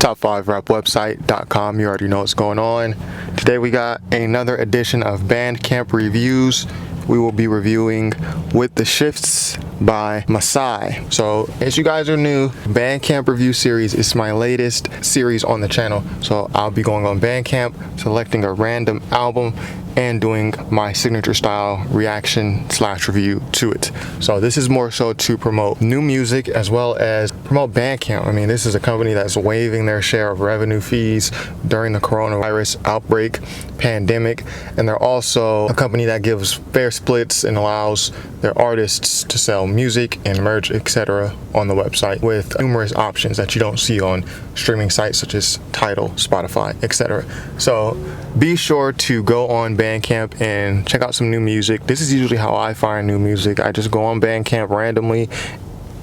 top5rapwebsite.com. You already know what's going on. Today we got another edition of BANDCAMP Reviews. We will be reviewing With the Shifts by Maassai. So, as you guys are new, BANDCAMP Review Series is my latest series on the channel. So, I'll be going on Bandcamp, selecting a random album, and doing my signature style reaction / review to it. So this is more so to promote new music as well as promote Bandcamp. I mean, this is a company that's waiving their share of revenue fees during the coronavirus outbreak pandemic, and they're also a company that gives fair splits and allows their artists to sell music and merch, etc. on the website with numerous options that you don't see on streaming sites such as Tidal, Spotify, etc. So be sure to go on Bandcamp and check out some new music. This is usually how I find new music. I just go on Bandcamp randomly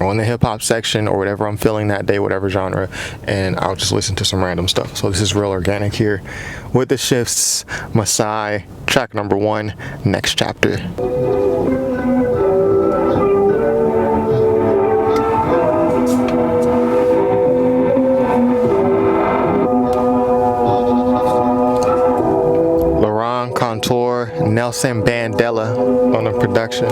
on the hip-hop section or whatever I'm feeling that day, whatever genre, and I'll just listen to some random stuff. So this is real organic here. With the Shifts, Maassai, track number 1, Next Chapter. Laron, Contour, Nelson Bandela on the production.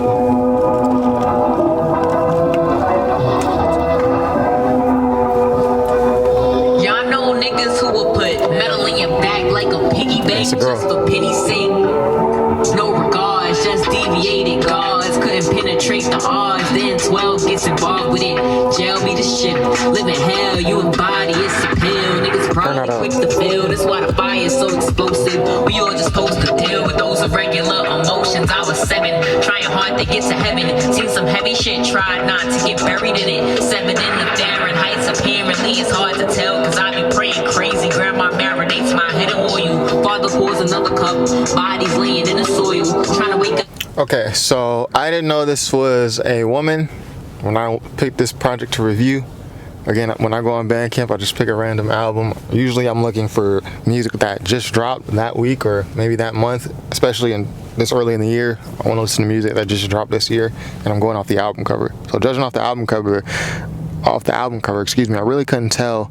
Y'all know niggas who will put metal in your back like a piggy bank just for pity's sake. No regards, just deviated guards couldn't penetrate the odds. Then 12 gets involved with it. Jail be the shit. Living hell, you embody it's a pill. Niggas probably quick to feel. That's why the fire is so explosive. We all just supposed to deal with those irregular emotions. I was 7, trying hard to get to heaven. Seen some heavy shit, tried not to get buried in it. 7 in the Fahrenheit. Apparently it's hard to tell, cause I be praying crazy. Grandma marinates my head in oil. Father pours another cup. Bodies laying in the soil. Trying to wake up. Okay, so I didn't know this was a woman when I picked this project to review. Again, when I go on Bandcamp, I just pick a random album. Usually I'm looking for music that just dropped that week or maybe that month, especially in this early in the year. I want to listen to music that just dropped this year, and I'm going off the album cover. So judging off the album cover, excuse me, I really couldn't tell.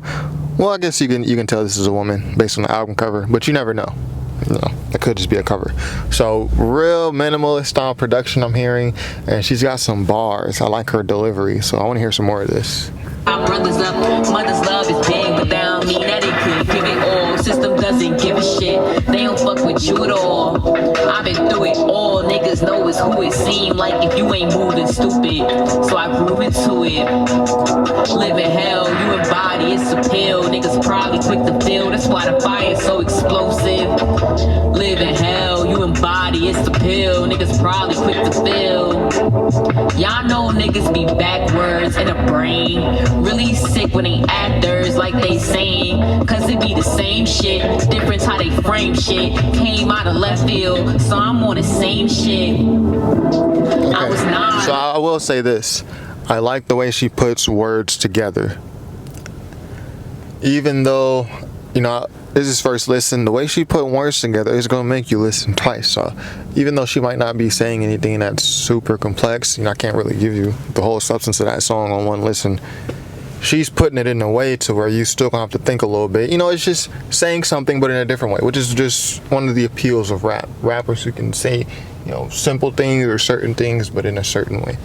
Well, I guess you can tell this is a woman based on the album cover, but you never know. You know, it could just be a cover. So real minimalist style production I'm hearing, and she's got some bars. I like her delivery, so I want to hear some more of this. Our brothers up, mother's love is big, but that don't mean that it could give it all. System doesn't give a shit, they don't fuck with you at all. I've been through it all, niggas know it's who it seem like if you ain't moving stupid. So I grew into it. Live in hell, you embody it's a pill. Niggas probably quick to feel, that's why the fire's so explosive. Live in hell, you embody it's the pill. Niggas probably quick to feel. Y'all know niggas be backwards in the brain. Really sick when they actors like they saying, cause it be the same shit, different how they frame shit. Came out of left field, so I'm on the same shit. Okay. I was not. So I will say this, I like the way she puts words together. Even though, you know, this is first listen, the way she put words together is going to make you listen twice. So even though she might not be saying anything that's super complex, you know, I can't really give you the whole substance of that song on one listen. She's putting it in a way to where you still gonna have to think a little bit. You know, it's just saying something but in a different way, which is just one of the appeals of rap. Rappers who can say, you know, simple things or certain things but in a certain way.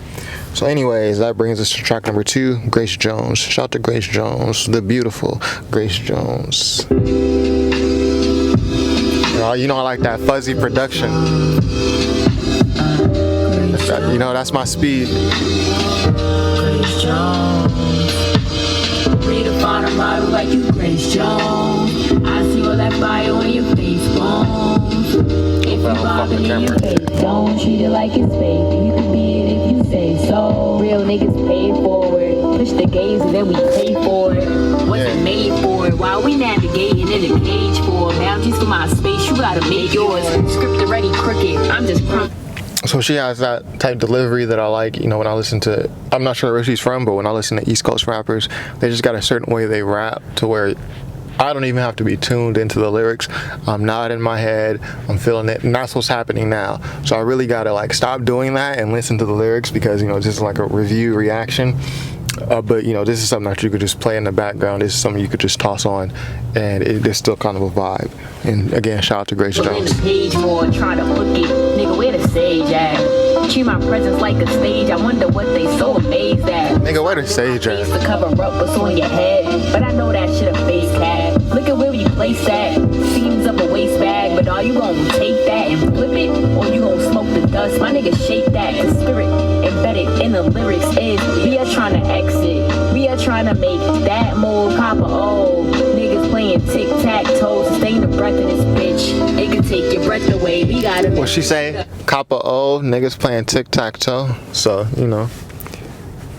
So anyways, that brings us to track number 2, Grace Jones. Shout out to Grace Jones, the beautiful Grace Jones. You know I like that fuzzy production. You know, that's my speed. Grace Jones. Redefine a model like you, Grace Jones. I see all that fire on your face, bones. If you bobbing in your face, don't treat it like it's fake. You can be it if you say so. Real niggas pay for it. Push the gaze and then we pay for it. Wasn't made for it. While we navigating in a cage for boundaries for my space, you gotta make yours. Script already crooked. I'm just crunk. So she has that type delivery that I like, you know, when I listen to, I'm not sure where she's from, but when I listen to East Coast rappers, they just got a certain way they rap to where I don't even have to be tuned into the lyrics. I'm nodding my head, I'm feeling it, and that's what's happening now. So I really gotta like stop doing that and listen to the lyrics because, you know, just like a review reaction. But you know, this is something that you could just play in the background. This is something you could just toss on, and it's still kind of a vibe. And again, shout out to Grace Jones. Page for trying to book it, nigga. Where the sage at? Treat my presence like a stage. I wonder what they so amazed at. Nigga, where the sage at? To cover up what's on your head, but I know that shit a face cat. Look at where we place that. Seems of a waste bag, but are you gonna take that and flip it, or you gonna smoke the dust? My nigga, shake that. The spirit embedded in the lyrics is we are trying to exit. We are trying to make that move. Papa niggas playing tic tac toe. Sustain the breath in this bitch. It can take your breath away. We gotta. What she say? Copper O, niggas playing tic tac toe. So you know,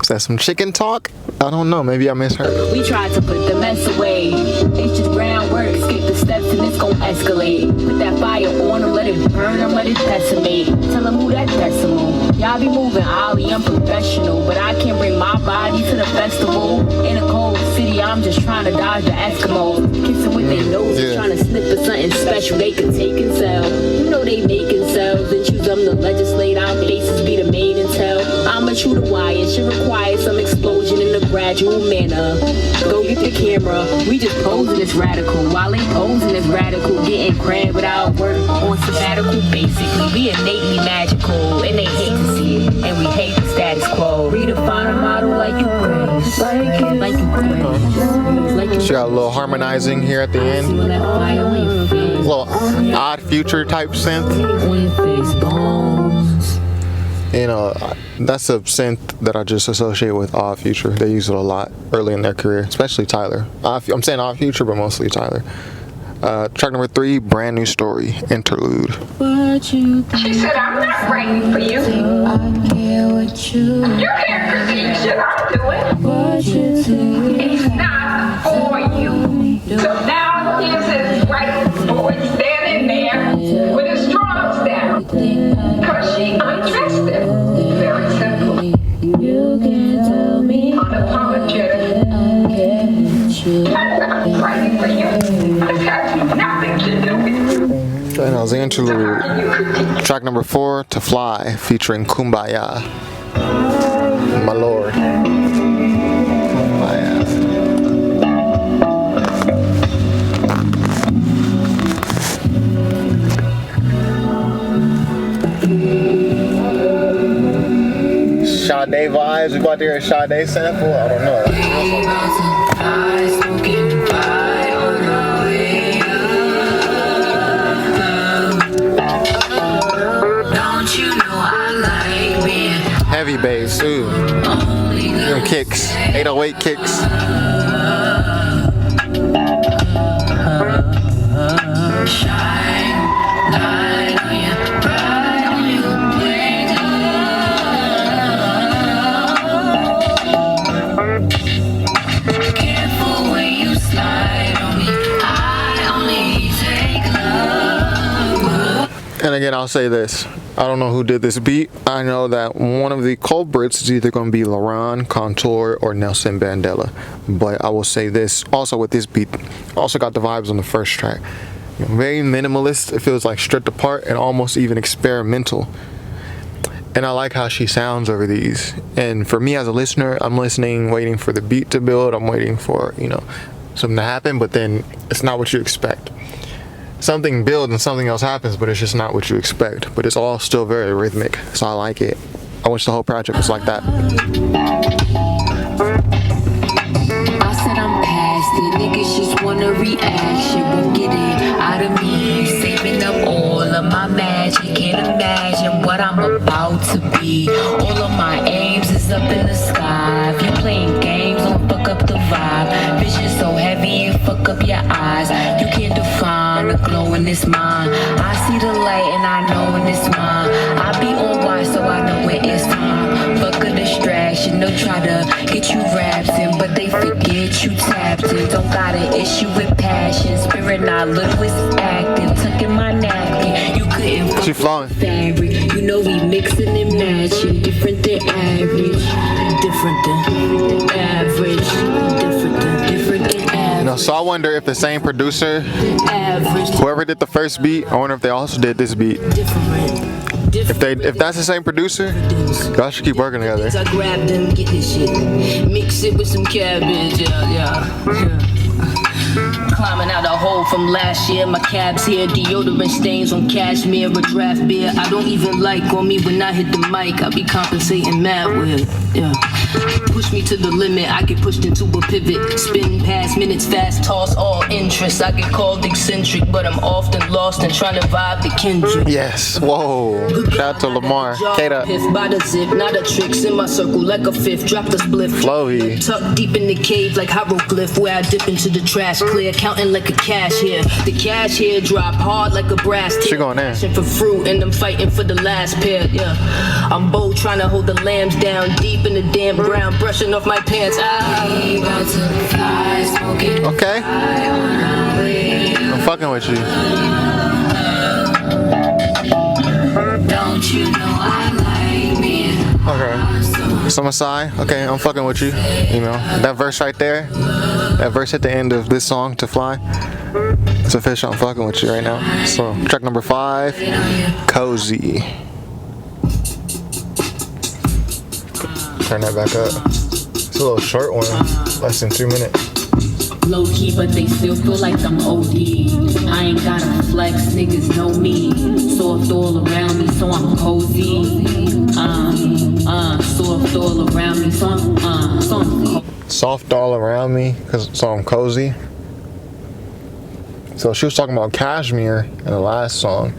is that some chicken talk? I don't know. Maybe I misheard. We tried to put the mess away. It's just groundwork. Skip the steps and it's gon' escalate. Put that fire on them, let it burn them, let it decimate. Tell them who that decimal. Y'all be moving ollie, I'm professional, but I can't bring my body to the festival. In a cold city, I'm just trying to dodge the Eskimos. Kissing with their noses, trying to snip for something special they can take and sell. You know they making cells and choose them to legislate. Our bases be the main intel. I'ma chew the wire, should require some explosion in a gradual manner. Go get the camera, we just posing as radical. While they posing as radical, getting crammed without work on sabbatical. Basically, we innately magical, and they hate to see it, and we hate the status quo. Redefine a model like you grace, like you grace, like you. She got a little harmonizing here at the end. A little odd future type synth. You know, that's a synth that I just associate with Odd Future. They use it a lot early in their career, especially Tyler. I'm saying Odd Future, but mostly Tyler. Track number 3, Brand New Story, Interlude. She said, I'm not writing for you. You can't perceive shit I'm doing. It's not for you. So now here's his right boy standing there with his drawers down. Because she undressed him. Very simple. You can tell me unapologetic. I'm not writing for you. This has nothing to do with you. And that was the interlude. Track number 4, To Fly, featuring KUMBAYA. My lord. KUMBAYA. Sade vibes. We about to hear a Sade sample? I don't know. Heavy bass, ooh. Them kicks, 808 kicks. And again, I'll say this. I don't know who did this beat. I know that one of the culprits is either going to be Laron, Contour, or Nelson Bandela. But I will say this, also with this beat, also got the vibes on the first track. You know, very minimalist. It feels like stripped apart and almost even experimental. And I like how she sounds over these. And for me as a listener, I'm listening, waiting for the beat to build. I'm waiting for, you know, something to happen, but then it's not what you expect. Something builds and something else happens, but it's just not what you expect. But it's all still very rhythmic, so I like it. I wish the whole project was like that. I said I'm past it, niggas just want a reaction. Won't get it out of me, saving up all of my magic. Can't imagine what I'm about to be. All of my aims is up in the sky. If you playing games, don't fuck up the vibe. Vision so heavy and fuck up your eyes. You can't define the glow in this mind. I see the light and I know when it's mine. I be on watch so I know when it's time. Fuck a distraction, they'll try to get you wrapped in, but they forget you tapped in. Don't got an issue with passion. Spirit not little, it's active. Tucking my napkin, you couldn't She flowing. fabric. You know we mixing and matching. Different than average. Different than average. Different than average. You know, so I wonder if the same producer, Average. whoever did the first beat, I wonder if they also did this beat. Different. If that's the same producer, y'all should keep working together. I grab them, get this shit, mix it with some cabbage, yeah. Climbing out a hole from last year, my cab's here, deodorant stains on cashmere, a draft beer I don't even like on me when I hit the mic, I be compensating mad with, yeah. Push me to the limit, I get pushed into a pivot, spin past minutes fast, toss all interest, I get called eccentric, but I'm often lost and trying to vibe the kindred. Yes, whoa, shout out to Lamar, Kata. If by the zip, not a tricks in my circle like a fifth, drop the spliff. Flowy. Tucked deep in the cave like hieroglyph, where I dip into the trash, clear, counting like a cashier. The cashier drop hard like a brass tip. She going there. For fruit and I'm fighting for the last pair, yeah. I'm bold trying to hold the lambs down deep in the damn ground, brushing off my pants. Okay. I'm fucking with you. Don't you know I like me? Okay. So Maassai, okay, I'm fucking with you. You know, that verse right there, that verse at the end of this song, To Fly, it's official, I'm fucking with you right now. So, track number 5, Cozy. Turn that back up. It's a little short one, less than 2 minutes. Low key, but they still feel like I'm OD. I ain't gotta flex, niggas know me. Soft all around me, so I'm cozy. Soft all around me, so I'm Soft all around me, so I'm cozy. So she was talking about cashmere in the last song,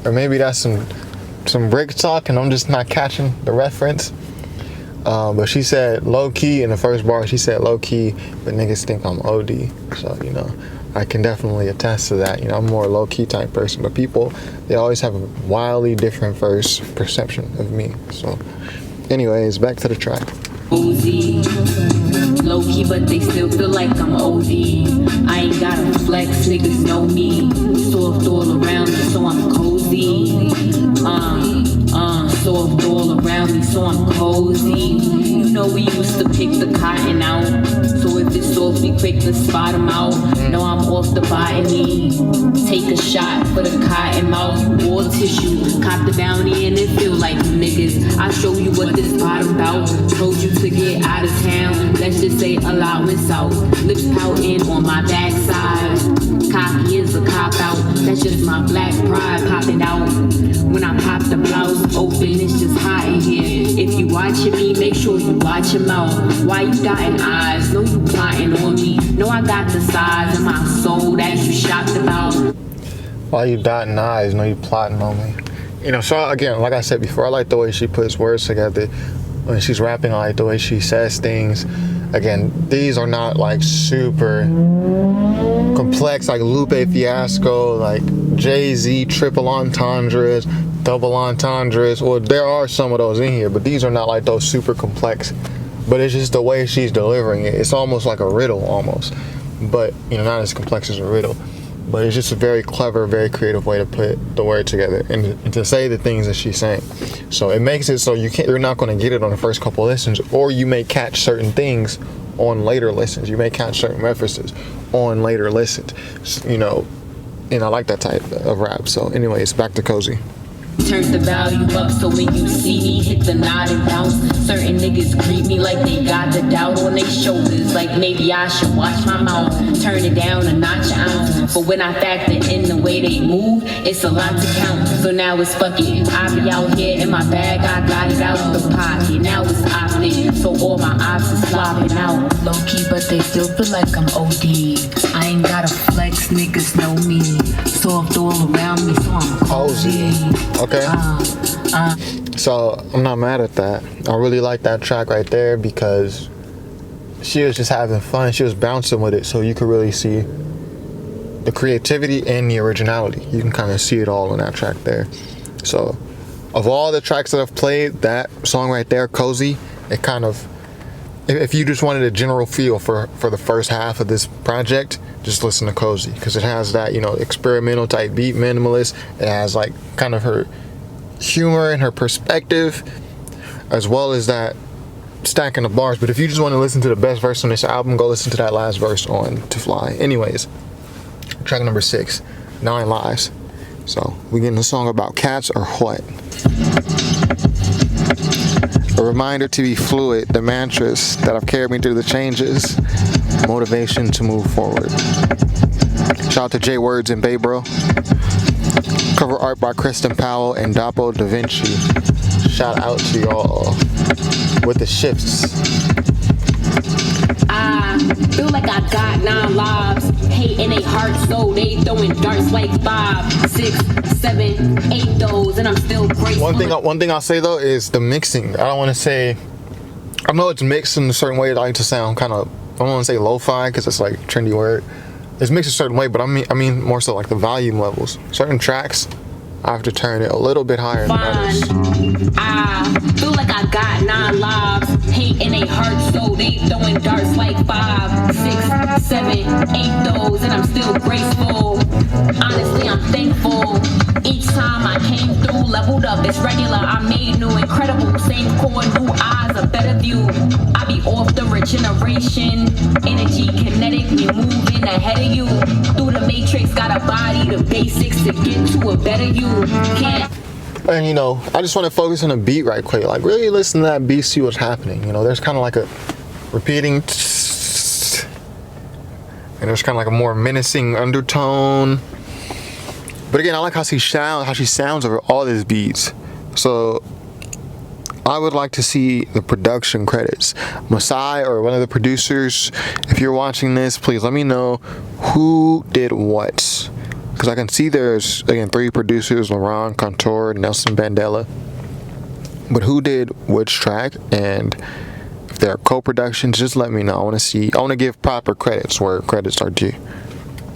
or maybe that's some brick talk, and I'm just not catching the reference. But she said low key in the first bar. She said low key, but niggas think I'm OD. So you know, I can definitely attest to that. You know, I'm more a low key type person, but people, they always have a wildly different first perception of me. So, anyways, back to the track. Cozy. Low key, but they still feel like I'm OD. I ain't gotta flex, niggas know me. Soft all around me, so I'm cozy. Soft all around me, so I'm cozy. You know we used to pick the cotton out, so if it's soft, we quick to spot them out. No, I'm off the botany. Take a shot for the cotton mouth, or tissue. Cop the bounty and it feel like niggas. I show you what this bottom bout. Told you to get out of town. Let's just say allowance out. Lips pouting on my backside. Cocky is a cop out. That's just my black pride popping out. When I pop the blouse open, it's just hot in here. If you watching me, make sure you watch your mouth. Why you dotting eyes? Know you plotting on me. Know I got the size of my soul that you shocked about. Why you dotting eyes? Know you plotting on me. You know, so again, like I said before, I like the way she puts words together. When she's rapping, I like the way she says things. Again, these are not like super complex, like Lupe Fiasco, like Jay-Z triple entendres, double entendres. Well, there are some of those in here, but these are not like those super complex. But it's just the way she's delivering it. It's almost like a riddle, almost. But, you know, not as complex as a riddle. But it's just a very clever, very creative way to put the word together and to say the things that she's saying. So it makes it so you're not going to get it on the first couple of listens, or you may catch certain things on later listens. You may catch certain references on later listens. You know, and I like that type of rap. So anyways, back to Cozy. Turn the value up so when you see me, hit the nod and bounce. Certain niggas greet me like they got the doubt on their shoulders, like maybe I should watch my mouth. Turn it down a notch ounce. But when I factor in the way they move, it's a lot to count. So now it's fuck it. I be out here in my bag, I got it out the pocket. Now it's optic, so all my ops is flopping out. Low key, but they still feel like I'm OD. I ain't gotta flex, niggas know me. Soft all around me, so I'm cozy. Okay. So I'm not mad at that. I really like that track right there because she was just having fun. She was bouncing with it, so you could really see the creativity and the originality. You can kind of see it all in that track there. So of all the tracks that I've played, that song right there, Cozy, it kind of, if you just wanted a general feel for the first half of this project, just listen to Cozy, because it has that, you know, experimental type beat, minimalist. It has like kind of her humor and her perspective, as well as that stacking the bars. But if you just want to listen to the best verse on this album, go listen to that last verse on To Fly. Anyways, track number 6, 9 Lives. So we getting a song about cats or what? A reminder to be fluid, the mantras that have carried me through the changes. Motivation to move forward. Shout out to J Words and Bay Bro. Cover art by Kristen Powell and Dapo Da Vinci. Shout out to y'all with the shifts. I feel like I got 9 lives. Hate in a heart, so they throwing darts like 5, 6, 7, 8 those, and I'm still grateful. One thing I'll say though is the mixing. I don't want to say. I know it's mixed in a certain way. I like to sound kind of. I don't want to say lo-fi because it's like a trendy word. It's mixed a certain way, but I mean more so like the volume levels. Certain tracks, I have to turn it a little bit higher than others. I feel like I got 9 lives. Hate in a heart, so they throwing darts like 5, 6, 7, 8 those, and I'm still graceful. Honestly, I'm thankful. Each time I came through, leveled up, it's regular. I made new, incredible, same core, new eyes, a better view. I be off the regeneration, energy kinetic, we moving ahead of you. Through the matrix, got a body, the basics to get to a better you. Can't. And you know, I just want to focus on the beat right quick. Like really listen to that beat, see what's happening. You know, there's kind of like a repeating, and there's kind of like a more menacing undertone. But again, I like how she sounds over all these beats. So I would like to see the production credits. Maassai or one of the producers, if you're watching this, please let me know who did what. Because I can see there's, again, 3 producers, Laron, Contour, Nelson, Bandela. But who did which track, and if they're co-productions, just let me know. I want to give proper credits where credits are due.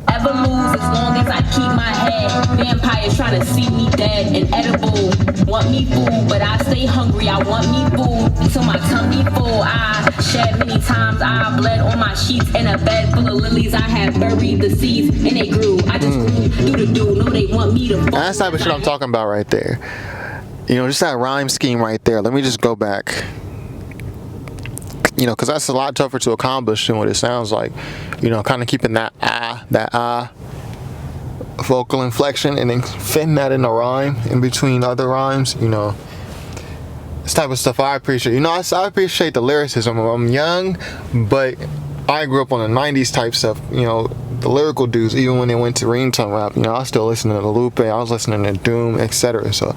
Ever lose as long as I keep my head. Vampires trying to see me dead and edible. Want me food, but I stay hungry. I want me food till my tummy full. I shed many times. I bled on my sheets in a bed full of lilies. I have buried the seeds and they grew. I just grew through the dew. No, they want me to. That's the type of shit I'm talking about right there. You know, just that rhyme scheme right there. Let me just go back. You know, because that's a lot tougher to accomplish than what it sounds like. You know, kind of keeping that vocal inflection and then fitting that in a rhyme in between other rhymes. You know, this type of stuff I appreciate. You know, I appreciate the lyricism. I'm young, but I grew up on the 90s type stuff. You know, the lyrical dudes, even when they went to ringtone rap, you know, I was still listening to Lupe, I was listening to Doom, etc. So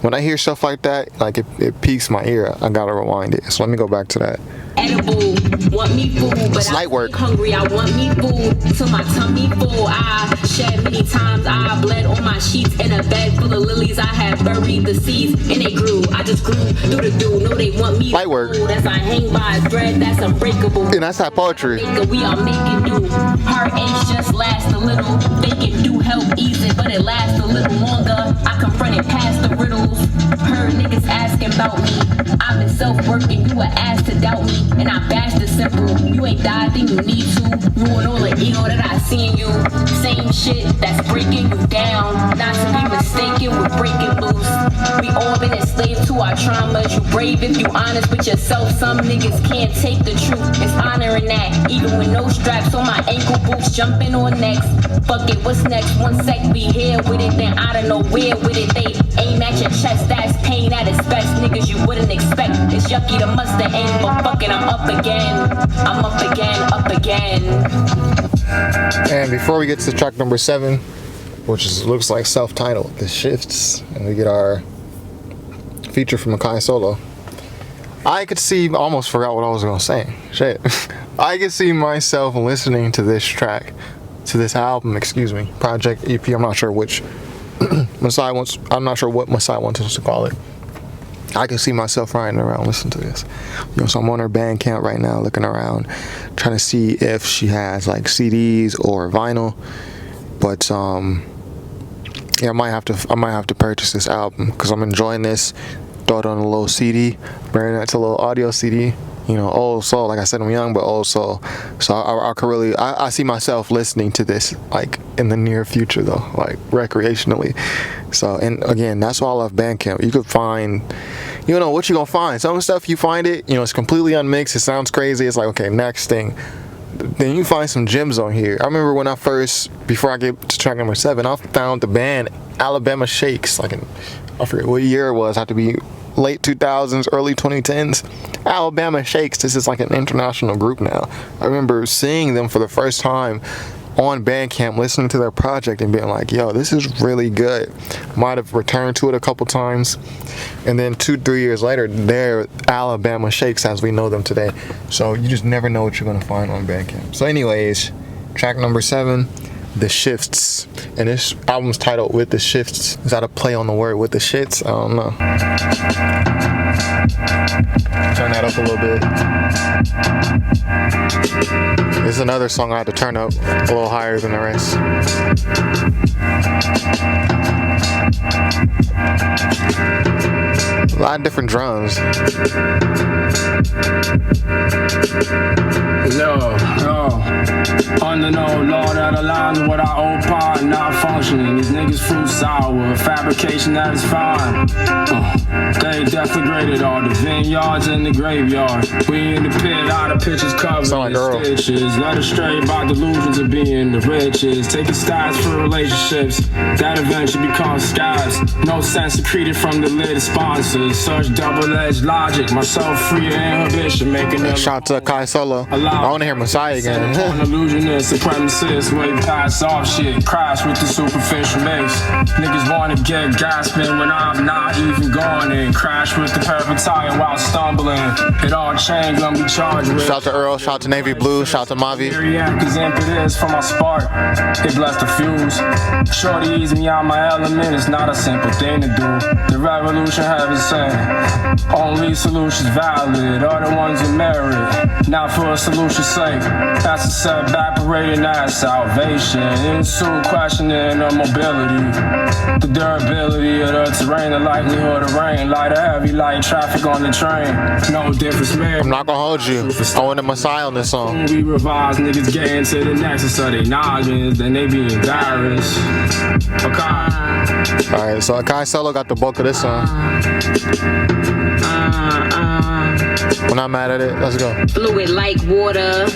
when I hear stuff like that, like it piques my ear. I gotta rewind it. So let me go back to that. Edible, want me food, but light work. I hungry. I want me food till my tummy full. I shed many times. I bled on my sheets in a bed full of lilies. I have buried the seeds and they grew. I just grew through the dew. No, they want me light work. Food. As I hang by a thread, that's unbreakable. And that's that poetry. We are making do. Heartaches just last a little. Thinking do help ease it, but it lasts a little longer. I confronted past the riddles. Heard niggas asking about me. I've been self-working. You were asked to doubt me. And I bashed the simple. You ain't died, then you need to. Ruin all the ego that I see in you. Same shit that's breaking you down. Not to be mistaken with breaking loose. We all been enslaved to our traumas. You brave if you honest with yourself. Some niggas can't take the truth. It's honoring that. Even with no straps on my ankle boots. Jumping on necks. Fuck it, what's next? One sec, we here with it. Then I don't know where with it. They aim at your chest. That's pain at its best. Niggas you wouldn't expect. It's yucky to muster aim. But fucking I'm up again. I'm up again, up again. And before we get to track number 7, which looks like self-titled, the shifts, and we get our feature from AKAI SOLO. I could see, almost forgot what I was gonna say. Shit. I could see myself listening to this track, to this album, project, EP. I'm not sure which Maassai wants. I'm not sure what Maassai wants us to call it. I can see myself riding around listening to this. You know, so I'm on her Bandcamp right now, looking around, trying to see if she has like CDs or vinyl. But yeah, I might have to purchase this album because I'm enjoying this. Throw it on a little CD, bring it to a little audio CD. You know, old soul. Like I said, I'm young, but old soul. So I could really, I see myself listening to this like in the near future though, like recreationally. So, and again, that's why I love Bandcamp. You could find, you know, what you gonna find. Some stuff you find it, you know, it's completely unmixed. It sounds crazy. It's like, okay, next thing. Then you find some gems on here. I remember when before I get to track number 7, I found the band Alabama Shakes. Like I forget what year it was. Had to be late 2000s, early 2010s. Alabama Shakes, this is like an international group now. I remember seeing them for the first time on Bandcamp, listening to their project and being like, yo, this is really good. Might have returned to it a couple times, and then 2-3 years later, they're Alabama Shakes as we know them today. So you just never know what you're gonna find on Bandcamp. So anyways, track number 7, The Shifts, and this album's titled With the Shifts. Is that a play on the word with the shits? I don't know. Turn that up a little bit. This is another song I had to turn up a little higher than the rest. A lot of different drums. Under no law that aligns with our old part, not functioning. These niggas fruit sour, fabrication that is fine. They desecrated all the vineyards in the graveyard. We in the pit, all the pictures covered in stitches. Led astray by delusions of being the richest. Taking stats for relationships that eventually become scabs. No sense secreted from the lit sponsors. Such double-edged logic, myself free of inhibition, making them. Shout to AKAI SOLO. I want to hear Maassai again. Illusionist, supremacist, way past off shit. Crash with the superficial mix. Niggas wanna get gasping when I'm not even going in. Crash with the perpetire while stumbling. It all changed, gonna be charged with. Shout to Earl, shout to Navy Blue, shout to Mavi. Cause impetus for my spark. It blessed the fuse. Shorty ease me out my element. It's not a simple thing to do. The revolution heaven sent. Only solutions valid are the ones that merit. Not for a solution's sake. That's a setback parading as salvation. Ensue questioning of mobility. The durability of the terrain, the likelihood of rain. Light or heavy, light traffic on the train. No difference, man. I'm not gonna hold you. I want a Maassai on this song. We revise, niggas get into the nexus of their noggins, then they be embarrassed. Okay. Alright, so AKAI SOLO got the bulk of this song. We're not mad at it. Let's go. Fluid like water.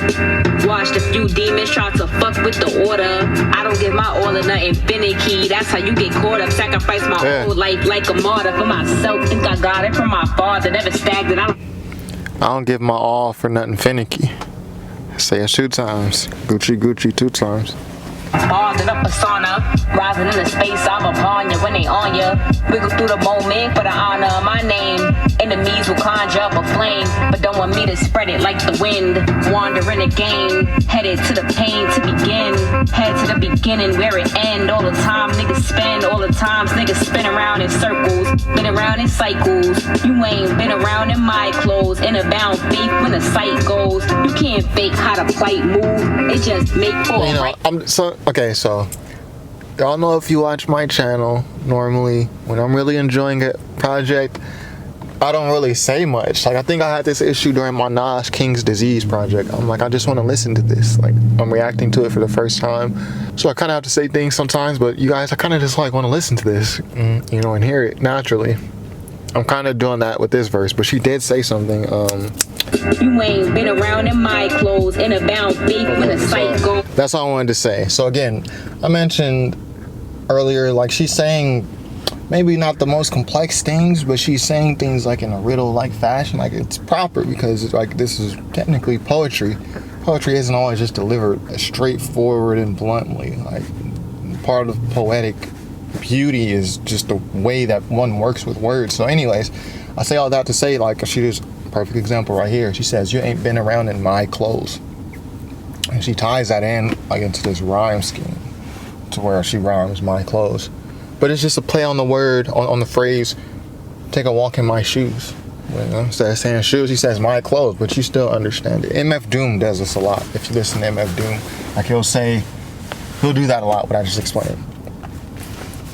Watched a few demons try to fuck with the order. I don't give my all or nothing finicky. That's how you get caught up. Sacrifice my whole life like a martyr for myself. Think I got it from my father. Never stagnant. I don't give my all for nothing finicky. Say it 2 times. Gucci, Gucci 2 times. Bars in a persona, rising in the space, I'm upon you when they on ya. Wiggle through the moment for the honor of my name. Enemies will conjure up a flame, but don't want me to spread it like the wind. Wandering again, headed to the pain to begin. Head to the beginning where it end. All the time niggas spend, all the times niggas spin around in circles, been around in cycles. You ain't been around in my clothes. In a bound faith when the sight goes. You can't fake how the fight move. It just make for right. Okay, so y'all know if you watch my channel, normally when I'm really enjoying a project, I don't really say much. Like, I think I had this issue during my Nas King's Disease project. I'm like, I just want to listen to this. Like, I'm reacting to it for the first time. So I kind of have to say things sometimes, but you guys, I kind of just like want to listen to this, you know, and hear it naturally. I'm kind of doing that with this verse, but she did say something. You ain't been around in my clothes, in a bound faith when the sight goes. That's all I wanted to say. So again, I mentioned earlier, like, she's saying maybe not the most complex things, but she's saying things like in a riddle-like fashion. Like, it's proper because it's like, this is technically poetry. Poetry isn't always just delivered straightforward and bluntly. Like, part of poetic beauty is just the way that one works with words. So anyways, I say all that to say, like, she just perfect example right here. She says, you ain't been around in my clothes, and she ties that in like into this rhyme scheme to where she rhymes my clothes, but it's just a play on the word, on the phrase take a walk in my shoes. Instead of saying shoes, he says my clothes, but you still understand it. MF Doom does this a lot. If you listen to MF Doom, like, he'll do that a lot, what I just explained.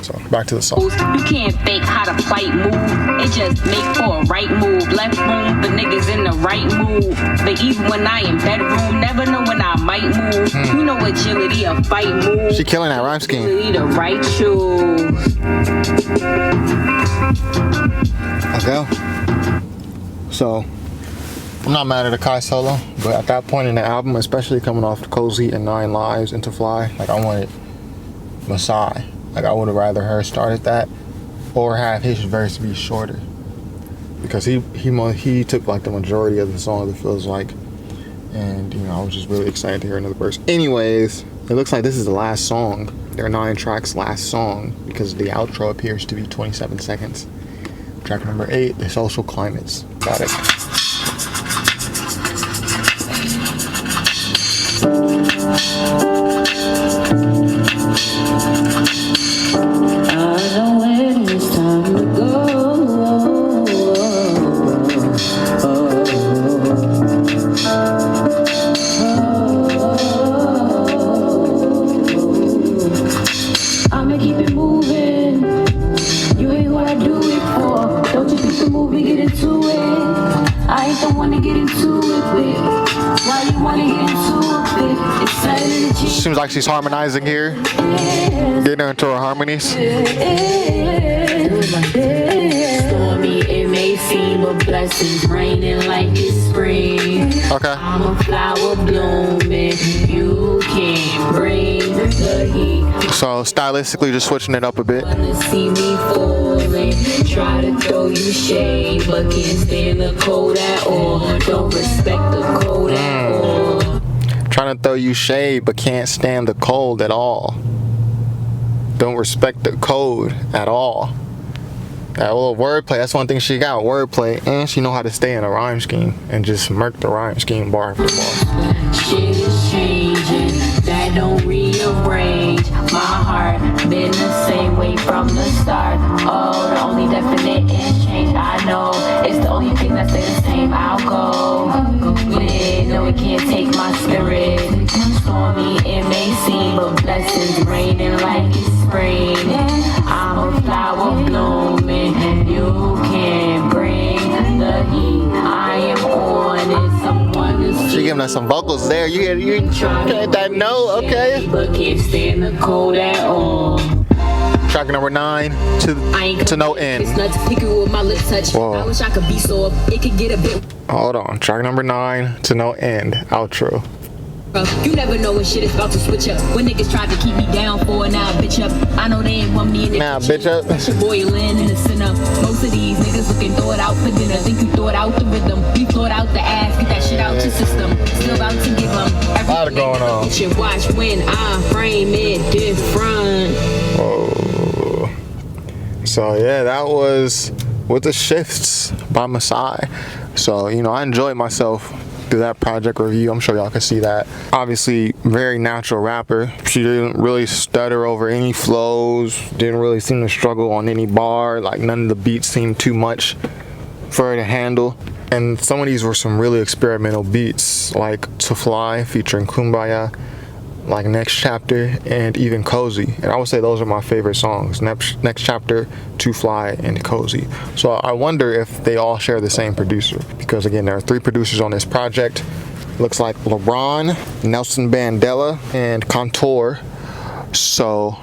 So back to the song. You can't fake how the fight move. It just make for a right move. Left room for niggas in the right move. But even when I in bedroom, never know when I might move. You know agility, a fight move. She killing that rhyme scheme. Agility, the right shoes. Okay. So I'm not mad at AKAI SOLO, but at that point in the album, especially coming off the Cozy and 9 Lives into Fly, like, I wanted Maassai. Like, I would have rather her started that or have his verse be shorter. because he took like the majority of the song, it feels like. And, you know, I was just really excited to hear another verse. Anyways, it looks like this is the last song. There are 9 tracks, last song, because the outro appears to be 27 seconds. Track number 8, The Social Climates. Got it. I know when it's time to go. I'ma keep it moving. You ain't who I do it for. Don't you think the movie get into it? I ain't the one to get into it with. Why you wanna get into it? Excited to Seems like she's harmonizing here. Getting her into her harmonies. Stormy, it may seem, but blessings raining like it's spring. Okay. I'm a flower blooming. You can bring the heat. So stylistically just switching it up a bit. Wanna see me falling, try to throw you shade, but can't stand the cold at all. Don't respect the cold at all. Trying to throw you shade, but can't stand the cold at all. Don't respect the code at all. That little wordplay, that's one thing she got, wordplay, and she know how to stay in a rhyme scheme and just murk the rhyme scheme bar after bar. Shit is changing, that don't rearrange. My heart been the same way from the start. Oh, the only definite is change. I know it's the only thing that stay the same. I'll go with it. No, it can't take my spirit. Stormy, it may seem, but blessings raining like it's spring. I'm a flower blooming. You can bring the heat. I am on it. Someone to She giving us some vocals there. You get that note, okay? but can't stand the cold at all. Track number 9 to no end. It's nuts, pick it with my lip touch. Whoa. I wish I could be so it could get a bit Hold on. Track number 9 to no end. Outro. rough. You never know when shit is about to switch up. When niggas tried to keep me down for an hour, bitch up. I know they ain't want me in the Nah, kitchen. bitch up. Pressure boiling in the center. Most of these niggas looking throw it out for dinner. Think you throw it out the rhythm. You throw it out the ass. Get that shit out your system. Still about to give them everything. Lot of going on. Should watch when I frame it different. Oh. So yeah, that was With the Shifts by Maassai. So, you know, I enjoyed myself through that project review. I'm sure y'all can see that. Obviously, very natural rapper. She didn't really stutter over any flows. Didn't really seem to struggle on any bar. Like, none of the beats seemed too much for her to handle. And some of these were some really experimental beats, like To Fly featuring KUMBAYA, like Next Chapter, and even Cozy. And I would say those are my favorite songs. Next Chapter, To Fly, and Cozy. So I wonder if they all share the same producer, because again, there are 3 producers on this project. Looks like Laron, Nelson Bandela, and Contour. So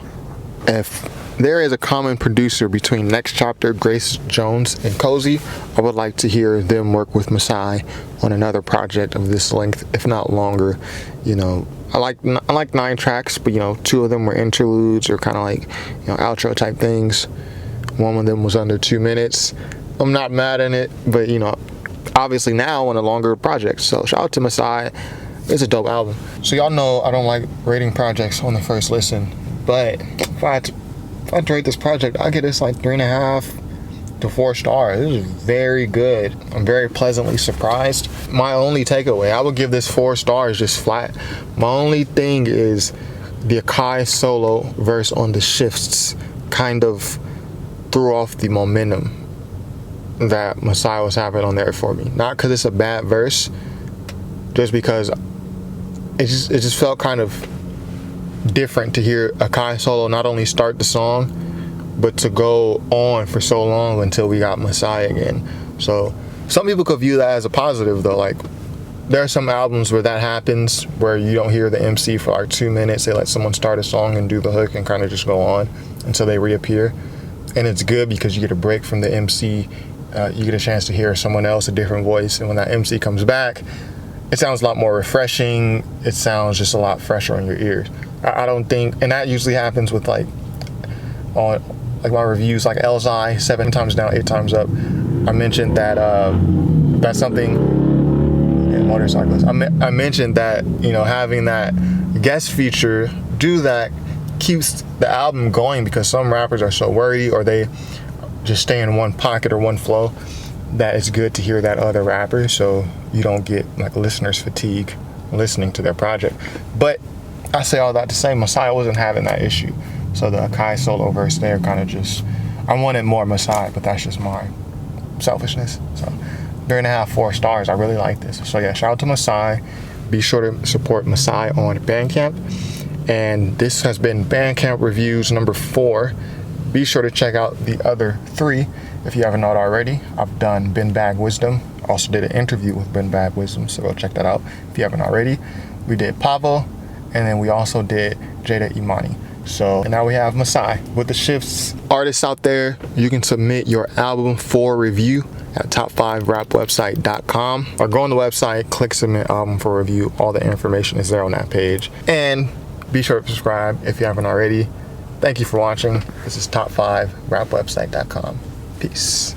if there is a common producer between Next Chapter, Grace Jones, and Cozy, I would like to hear them work with Maassai on another project of this length, if not longer. You know, I like 9 tracks, but you know, 2 of them were interludes or kind of like, you know, outro type things. One of them was under 2 minutes. I'm not mad at it, but you know, obviously now I want a longer project. So shout out to Maassai. It's a dope album. So y'all know I don't like rating projects on the first listen, but if I had to rate this project, I get this like 3.5 to 4 stars. This is very good. I'm very pleasantly surprised. My only takeaway, I would give this 4 stars just flat. My only thing is the AKAI solo verse on the shifts kind of threw off the momentum that Maassai was having on there for me. Not because it's a bad verse, just because it just felt kind of different to hear AKAI solo not only start the song, but to go on for so long until we got Maassai again. So some people could view that as a positive though. Like, there are some albums where that happens, where you don't hear the MC for like 2 minutes. They let someone start a song and do the hook and kind of just go on until they reappear. And it's good because you get a break from the MC. You get a chance to hear someone else, a different voice. And when that MC comes back, it sounds a lot more refreshing. It sounds just a lot fresher on your ears. I don't think, and that usually happens with like, on like my reviews, like Elzai, 7 times down, 8 times up. I mentioned that that's something. Yeah, motorcyclists. I mentioned that, you know, having that guest feature do that keeps the album going, because some rappers are so wordy, or they just stay in one pocket or one flow, that it's good to hear that other rapper, so you don't get like listeners fatigue listening to their project. But I say all that to say Maassai wasn't having that issue, so the AKAI Solo verse there kind of just, I wanted more Maassai, but that's just my selfishness. So 3.5, 4 stars. I really like this. So yeah, shout out to Maassai. Be sure to support Maassai on Bandcamp. And this has been Bandcamp Reviews number 4. Be sure to check out the other 3 if you haven't already. I've done Ben Bag Wisdom. Also did an interview with Ben Bag Wisdom, so go check that out if you haven't already. We did Pavo, and then we also did Jada Imani. So now we have Maassai. With the shifts, artists out there, you can submit your album for review at top5rapwebsite.com, or go on the website, click submit album for review. All the information is there on that page. And be sure to subscribe if you haven't already. Thank you for watching. This is top5rapwebsite.com. Peace.